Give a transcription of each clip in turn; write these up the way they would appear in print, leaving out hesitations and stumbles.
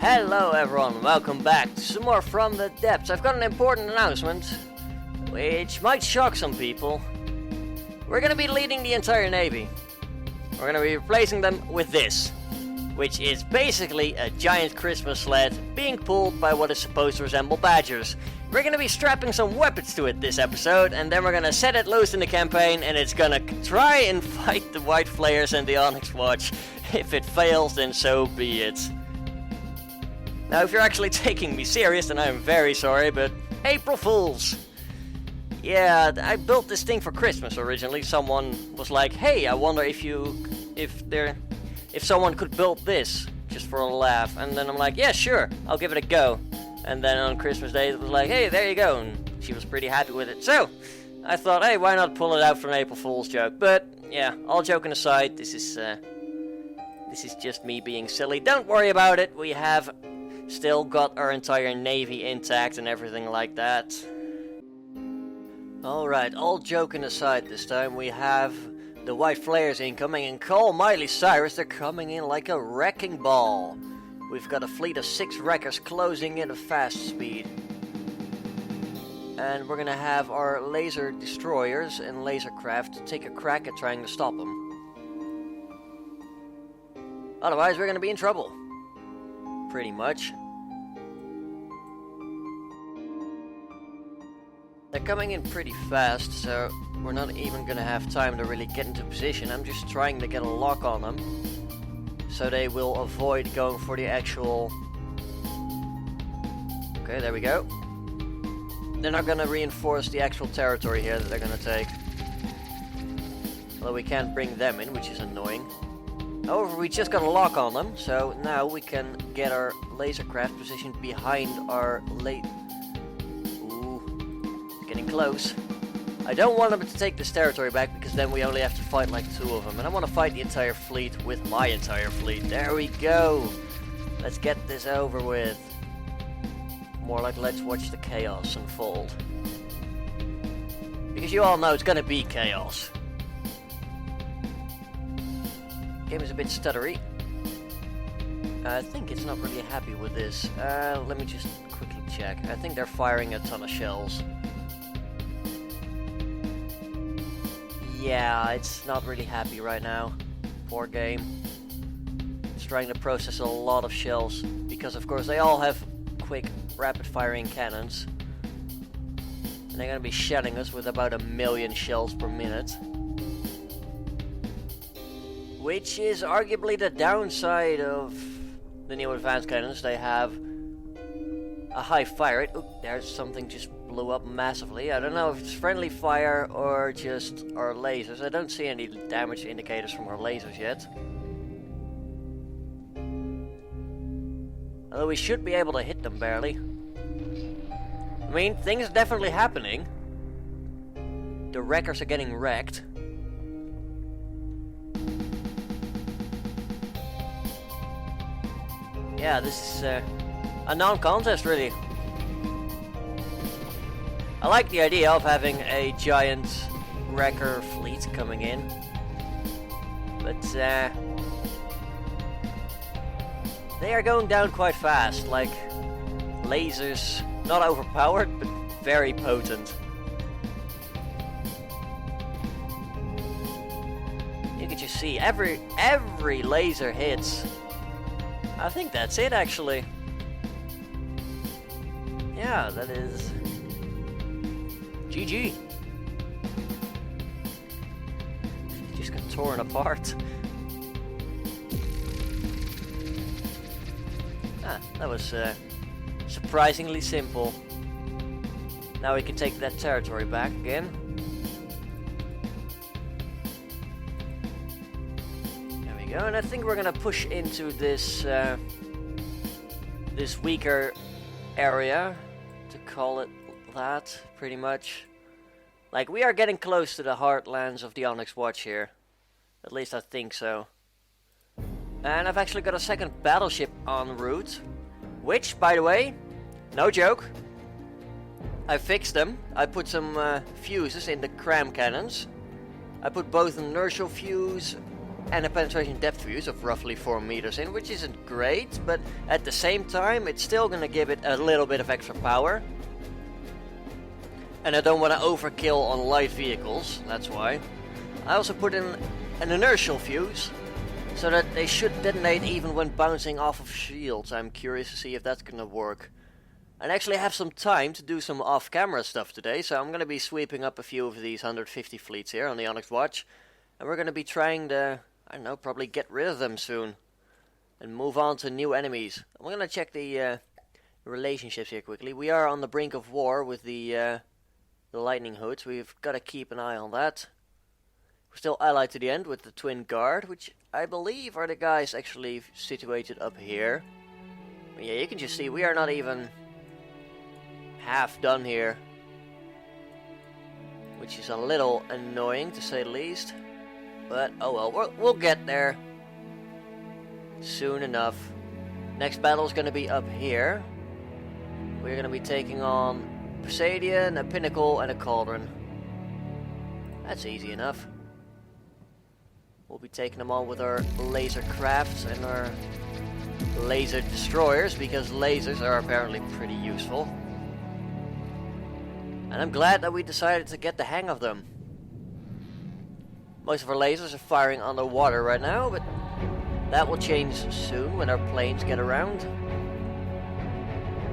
Hello everyone, welcome back to some more From the Depths. I've got an important announcement, which might shock some people. We're gonna be leading the entire Navy. We're gonna be replacing them with this, which is basically a giant Christmas sled being pulled by what is supposed to resemble badgers. We're gonna be strapping some weapons to it this episode, and then we're gonna set it loose in the campaign, and it's gonna try and fight the white Flayers and the Onyx watch. If it fails, then so be it. Now, if you're actually taking me serious, then I'm very sorry, but April Fools! Yeah, I built this thing for Christmas originally. Someone was like, hey, I wonder if someone could build this, just for a laugh. And then I'm like, yeah, sure, I'll give it a go. And then on Christmas Day, it was like, hey, there you go, and she was pretty happy with it. So, I thought, hey, why not pull it out for an April Fool's joke? But, yeah, all joking aside, this is just me being silly. Don't worry about it, we have still got our entire Navy intact and everything like that. Alright, all joking aside this time, we have the white Flayers incoming, and call Miley Cyrus, they're coming in like a wrecking ball. We've got a fleet of 6 wreckers closing in at fast speed. And we're gonna have our laser destroyers and laser craft take a crack at trying to stop them. Otherwise, we're gonna be in trouble. Pretty much. They're coming in pretty fast, so we're not even gonna have time to really get into position. I'm just trying to get a lock on them, so they will avoid going for the actual... Okay, there we go. They're not gonna reinforce the actual territory here that they're gonna take. Although we can't bring them in, which is annoying. However, we just got a lock on them, so now we can get our laser craft positioned behind our getting close. I don't want them to take this territory back, because then we only have to fight like 2 of them. And I want to fight the entire fleet with my entire fleet. There we go! Let's get this over with. More like let's watch the chaos unfold. Because you all know it's gonna be chaos. Game is a bit stuttery. I think it's not really happy with this. Let me just quickly check. I think they're firing a ton of shells. Yeah, it's not really happy right now. Poor game. It's trying to process a lot of shells, because of course they all have quick, rapid firing cannons. And they're gonna be shelling us with about 1,000,000 shells per minute. Which is arguably the downside of the new advanced cannons. They have a high fire rate. Oop, there's something just blew up massively. I don't know if it's friendly fire or just our lasers. I don't see any damage indicators from our lasers yet. Although we should be able to hit them barely. I mean, things are definitely happening. The wreckers are getting wrecked. Yeah, this is a non-contest, really. I like the idea of having a giant wrecker fleet coming in. But, they are going down quite fast, like lasers, not overpowered, but very potent. You can just see every laser hits. I think that's it, actually. Yeah, that is... GG. Just got torn apart. That was surprisingly simple. Now we can take that territory back again. There we go, and I think we're gonna push into this this weaker area, to call it that, pretty much. Like, we are getting close to the heartlands of the Onyx Watch here. At least I think so. And I've actually got a second battleship en route. Which, by the way, no joke, I fixed them. I put some fuses in the cram cannons. I put both an inertial fuse and a penetration depth fuse of roughly 4 meters in, which isn't great, but at the same time it's still gonna give it a little bit of extra power. And I don't want to overkill on light vehicles, that's why. I also put in an inertial fuse, so that they should detonate even when bouncing off of shields. I'm curious to see if that's gonna work. I actually have some time to do some off-camera stuff today, so I'm gonna be sweeping up a few of these 150 fleets here on the Onyx watch. And we're gonna be trying to, I don't know, probably get rid of them soon. And move on to new enemies. I'm gonna check the relationships here quickly. We are on the brink of war with the lightning hoods. We've got to keep an eye on that. We're still allied to the end with the twin guard, which I believe are the guys actually situated up here. But yeah, you can just see we are not even half done here, which is a little annoying to say the least. But oh well, we'll get there soon enough. Next battle is going to be up here. We're going to be taking on Poseidon, a Pinnacle, and a Cauldron. That's easy enough. We'll be taking them on with our laser crafts and our laser destroyers, because lasers are apparently pretty useful. And I'm glad that we decided to get the hang of them. Most of our lasers are firing underwater right now, but that will change soon when our planes get around.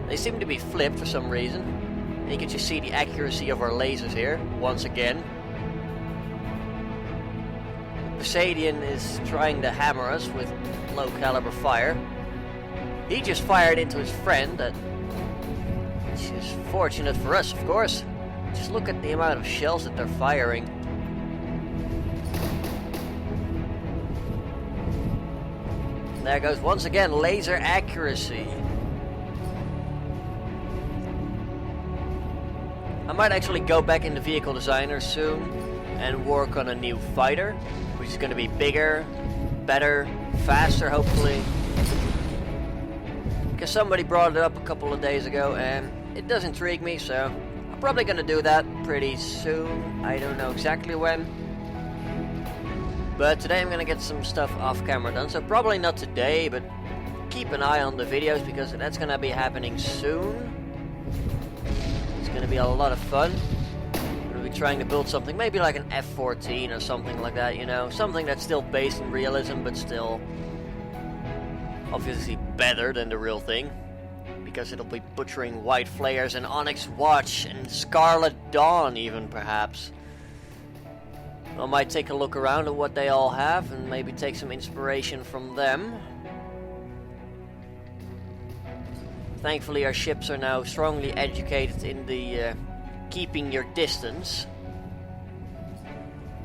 They seem to be flipped for some reason. And you can just see the accuracy of our lasers here, once again. Poseidon is trying to hammer us with low caliber fire. He just fired into his friend, which is fortunate for us, of course. Just look at the amount of shells that they're firing. There goes once again laser accuracy. I might actually go back into Vehicle Designer soon and work on a new fighter, which is going to be bigger, better, faster hopefully. Because somebody brought it up a couple of days ago and it does intrigue me, so I'm probably going to do that pretty soon. I don't know exactly when. But today I'm going to get some stuff off camera done, so probably not today, but keep an eye on the videos because that's going to be happening soon. It's going to be a lot of fun. We're going to be trying to build something, maybe like an F-14 or something like that, you know. Something that's still based in realism, but still obviously better than the real thing. Because it'll be butchering white Flayers and Onyx Watch and Scarlet Dawn even, perhaps. I might take a look around at what they all have and maybe take some inspiration from them. Thankfully our ships are now strongly educated in the keeping your distance,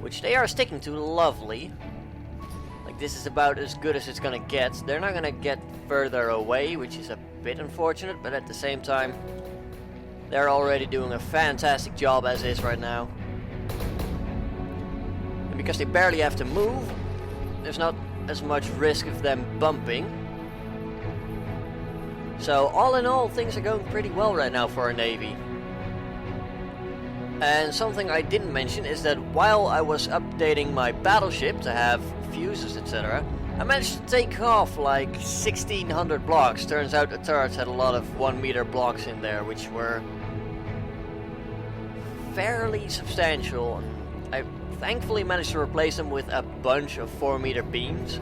which they are sticking to lovely. Like, this is about as good as it's gonna get. They're not gonna get further away, which is a bit unfortunate, but at the same time they're already doing a fantastic job as is right now. And because they barely have to move, there's not as much risk of them bumping. So all in all, things are going pretty well right now for our Navy. And something I didn't mention is that while I was updating my battleship to have fuses, etc., I managed to take off like 1,600 blocks. Turns out the turrets had a lot of 1 meter blocks in there, which were fairly substantial. I thankfully managed to replace them with a bunch of 4 meter beams.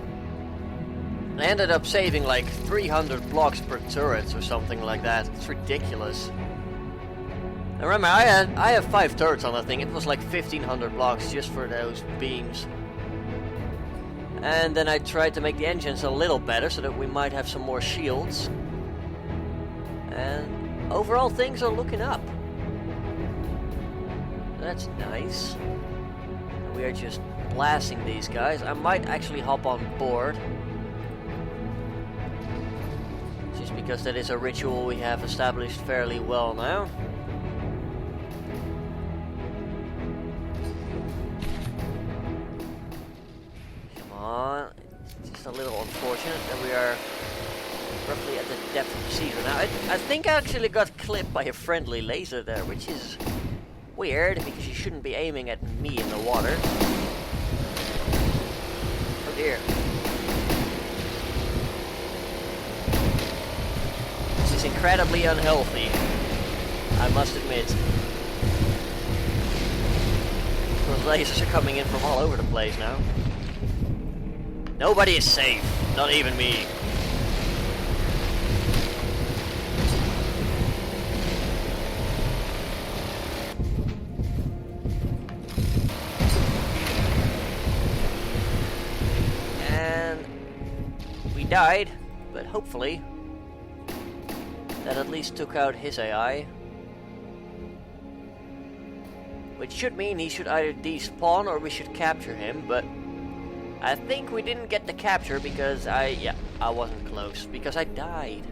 I ended up saving like 300 blocks per turret or something like that. It's ridiculous. And remember, I have 5 turrets on that thing. It was like 1,500 blocks just for those beams. And then I tried to make the engines a little better so that we might have some more shields. And overall things are looking up. That's nice. We are just blasting these guys. I might actually hop on board. Just because that is a ritual we have established fairly well now. Come on. It's just a little unfortunate that we are roughly at the depth of the sea. Now, I think I actually got clipped by a friendly laser there, which is weird because you shouldn't be aiming at me in the water. incredibly unhealthy, I must admit. Those lasers are coming in from all over the place now. Nobody is safe, not even me. And we died, but hopefully that at least took out his AI. Which should mean he should either despawn or we should capture him, but I think we didn't get the capture because I wasn't close, because I died.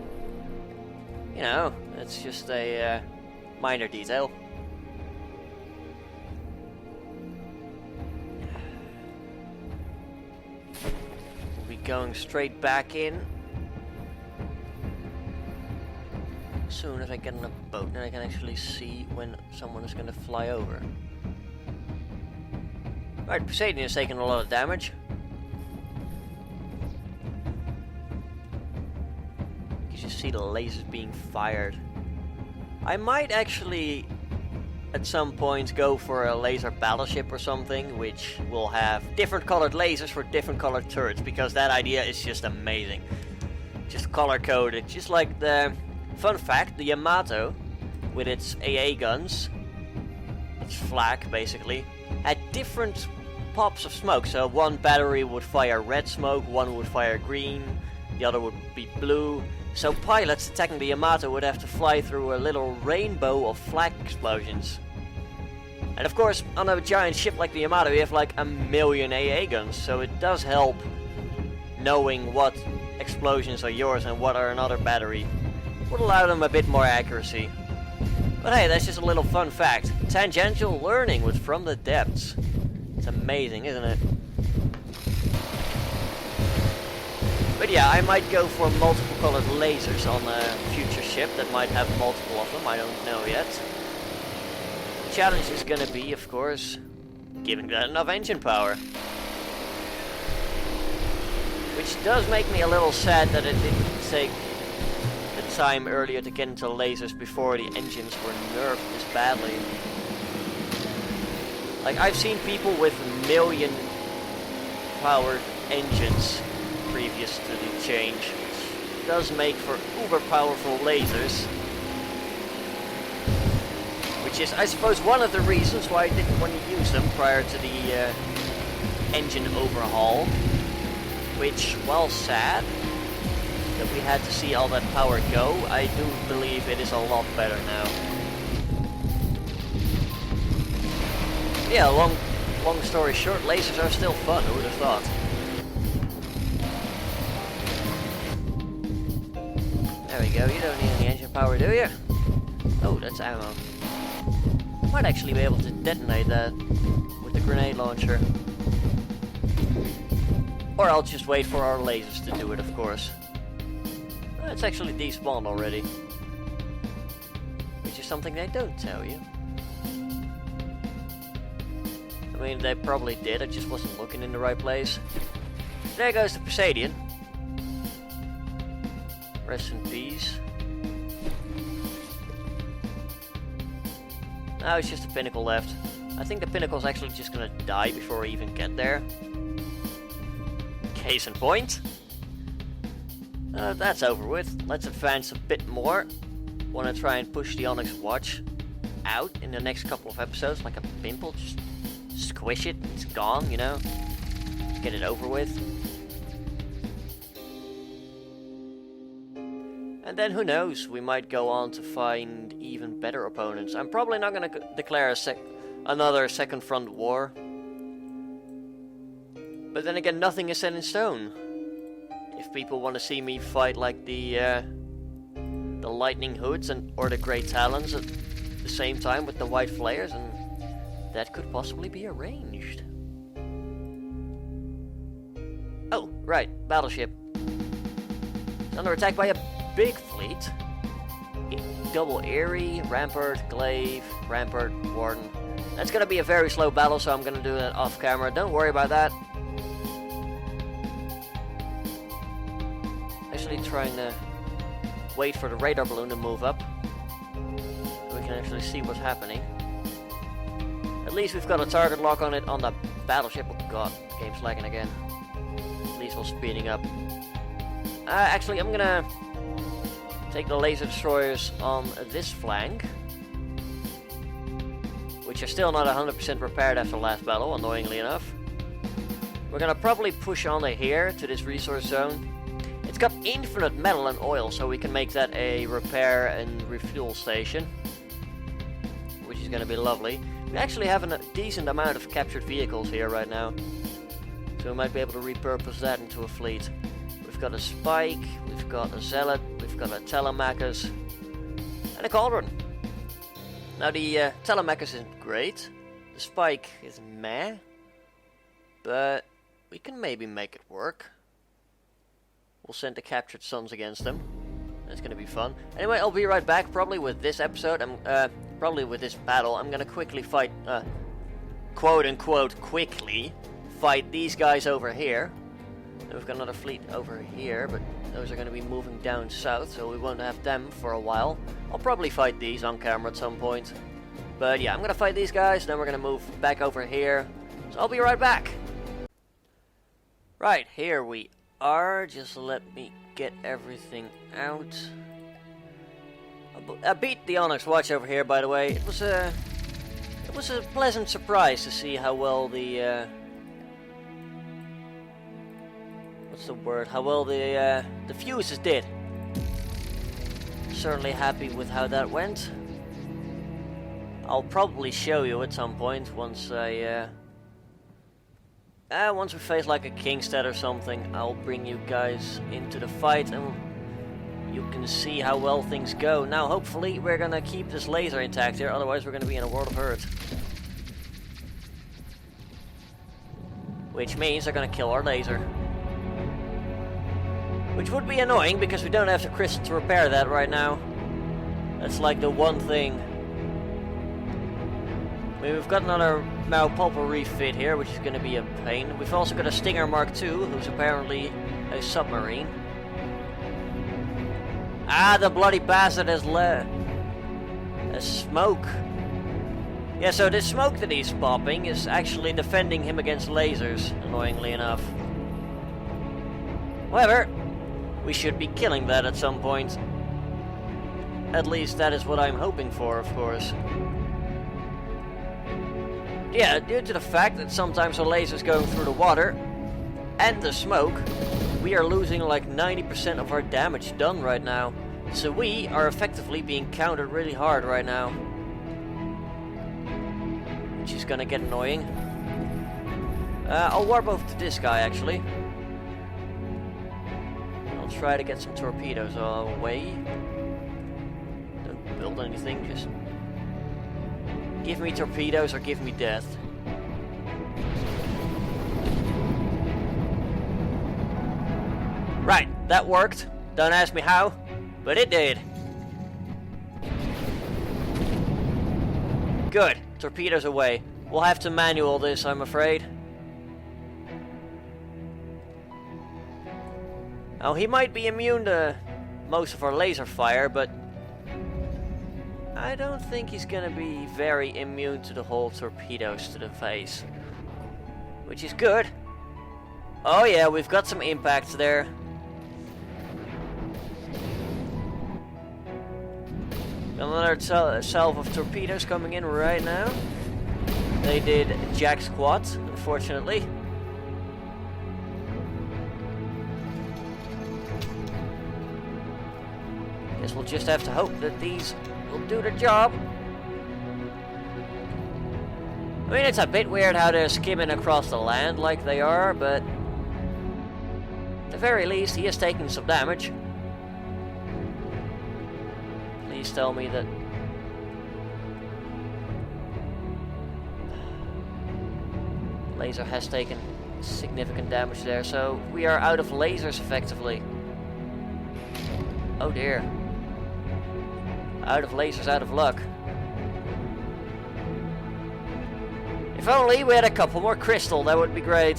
You know, that's just a minor detail. We'll be going straight back in. As soon as I get on a boat, then I can actually see when someone is going to fly over. Alright, Poseidon is taking a lot of damage. You can just see the lasers being fired. I might actually, at some point, go for a laser battleship or something, which will have different colored lasers for different colored turrets, because that idea is just amazing. Just color coded, just like the... Fun fact, the Yamato, with its AA guns, its flak basically, had different pops of smoke. So one battery would fire red smoke, one would fire green, the other would be blue. So pilots attacking the Yamato would have to fly through a little rainbow of flak explosions. And of course, on a giant ship like the Yamato, you have like 1,000,000 AA guns, so it does help knowing what explosions are yours and what are another battery. Would allow them a bit more accuracy. But hey, that's just a little fun fact. Tangential learning with From the Depths. It's amazing, isn't it? But yeah, I might go for multiple colored lasers on a future ship that might have multiple of them, I don't know yet. The challenge is gonna be, of course, giving that enough engine power. Which does make me a little sad that it didn't take time earlier to get into lasers before the engines were nerfed this badly. Like, I've seen people with 1,000,000 powered engines previous to the change, which does make for uber powerful lasers. Which is, I suppose, one of the reasons why I didn't want to use them prior to the engine overhaul. Which, while sad that we had to see all that power go, I do believe it is a lot better now. Yeah, long story short, lasers are still fun, who would have thought? There we go, you don't need any engine power, do you? Oh, that's ammo. Might actually be able to detonate that with the grenade launcher. Or I'll just wait for our lasers to do it, of course. It's actually despawned already. Which is something they don't tell you. I mean, they probably did, I just wasn't looking in the right place. There goes the Poseidon. Rest in peace. Now it's just a pinnacle left. I think the pinnacle's actually just gonna die before we even get there. Case in point. That's over with. Let's advance a bit more. Want to try and push the Onyx watch out in the next couple of episodes, like a pimple. Just squish it, it's gone, you know? Get it over with. And then who knows, we might go on to find even better opponents. I'm probably not going to declare another Second Front war. But then again, nothing is set in stone. If people want to see me fight like the Lightning Hoods or the Grey Talons at the same time with the White Flayers, and that could possibly be arranged. Oh, right, battleship. It's under attack by a big fleet. Double Eerie, Rampart, Glaive, Rampart, Warden. That's gonna be a very slow battle, so I'm gonna do that off camera. Don't worry about that. Actually trying to wait for the radar balloon to move up. So we can actually see what's happening. At least we've got a target lock on it on the battleship. Oh god, game's lagging again. At least we're speeding up. Actually, I'm gonna take the laser destroyers on this flank, which are still not 100% repaired after the last battle, annoyingly enough. We're gonna probably push on to here, to this resource zone. It's got infinite metal and oil, so we can make that a repair and refuel station, which is gonna be lovely. We actually have a decent amount of captured vehicles here right now, so we might be able to repurpose that into a fleet. We've got a Spike, we've got a Zealot, we've got a Telemachus, and a Cauldron. Now the Telemachus isn't great, the Spike is meh, but we can maybe make it work. We'll send the captured sons against them. That's gonna be fun. Anyway, I'll be right back, probably with this episode, probably with this battle. I'm gonna quickly fight, quote unquote, quickly fight these guys over here. And we've got another fleet over here, but those are gonna be moving down south, so we won't have them for a while. I'll probably fight these on camera at some point. But yeah, I'm gonna fight these guys, then we're gonna move back over here. So I'll be right back. Right, here we are. Just let me get everything out. I beat the Onyx watch over here, by the way. It was a pleasant surprise to see how well the what's the word? How well the fuses did. Certainly happy with how that went. I'll probably show you at some point once once we face like a Kingstead or something. I'll bring you guys into the fight and you can see how well things go. Now hopefully we're gonna keep this laser intact here, otherwise we're gonna be in a world of hurt. Which means they're gonna kill our laser. Which would be annoying because we don't have the crystal to repair that right now. That's like the one thing. I mean, we've got another Maupulpa refit here, which is going to be a pain. We've also got a Stinger Mark II, who's apparently a submarine. Ah, the bloody bastard has smoke. Yeah, so the smoke that he's popping is actually defending him against lasers, annoyingly enough. However, we should be killing that at some point. At least that is what I'm hoping for, of course. Yeah, due to the fact that sometimes our laser's going through the water and the smoke, we are losing like 90% of our damage done right now. So we are effectively being countered really hard right now. Which is gonna get annoying. I'll warp over to this guy actually. I'll try to get some torpedoes away. Don't build anything, just give me torpedoes or give me death. Right, that worked. Don't ask me how, but it did. Good, torpedoes away. We'll have to manual this, I'm afraid. Now, he might be immune to most of our laser fire, but I don't think he's gonna be very immune to the whole torpedoes to the face. Which is good. Oh yeah, we've got some impact there. Another salve of torpedoes coming in right now. They did jack squat, unfortunately. Guess we'll just have to hope that these will do the job. I mean, it's a bit weird how they're skimming across the land like they are, but at the very least, he is taking some damage. Please tell me that laser has taken significant damage there, so we are out of lasers effectively. Oh dear. Out of lasers, out of luck. If only we had a couple more crystal, that would be great.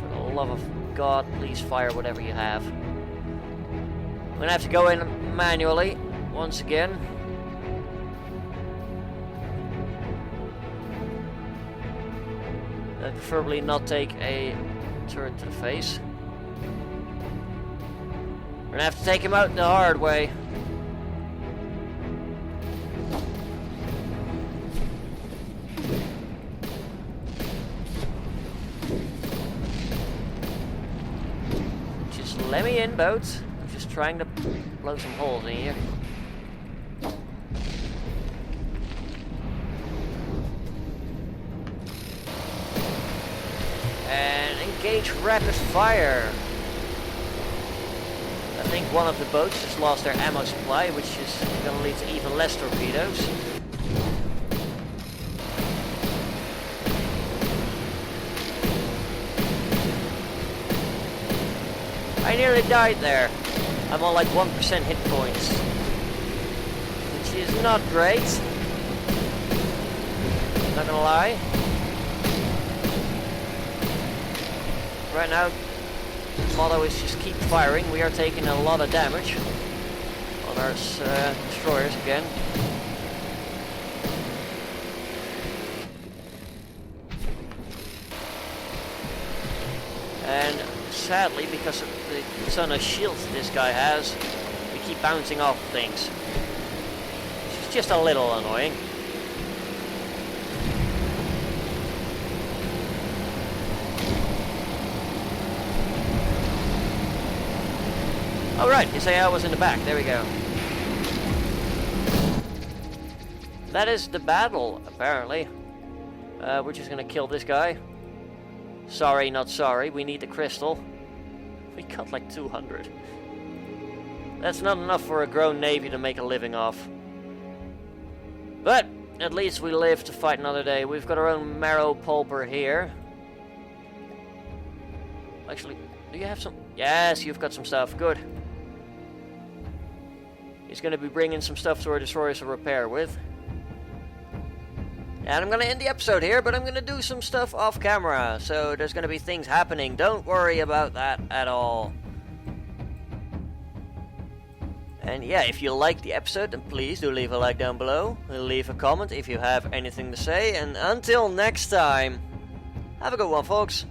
For the love of god, please fire whatever you have. I'm gonna have to go in manually once again. And preferably not take a turret to the face. We're gonna have to take him out the hard way. Just let me in, boat. I'm just trying to blow some holes in here. And engage rapid fire. I think one of the boats just lost their ammo supply, which is going to lead to even less torpedoes. I nearly died there. I'm on like 1% hit points, which is not great. Not gonna lie. Right now, the motto is just keep firing. We are taking a lot of damage on our destroyers again. And sadly, because of the ton of shields this guy has, we keep bouncing off things. Which is just a little annoying. Oh right, you say I was in the back, there we go. That is the battle, apparently. We're just gonna kill this guy. Sorry, not sorry, we need the crystal. We got like 200. That's not enough for a grown navy to make a living off. But, at least we live to fight another day. We've got our own marrow pulper here. Actually, do you have some? Yes, you've got some stuff, good. He's going to be bringing some stuff to our destroyers to repair with. And I'm going to end the episode here, but I'm going to do some stuff off camera. So there's going to be things happening. Don't worry about that at all. And yeah, if you liked the episode, then please do leave a like down below. Leave a comment if you have anything to say. And until next time, have a good one, folks.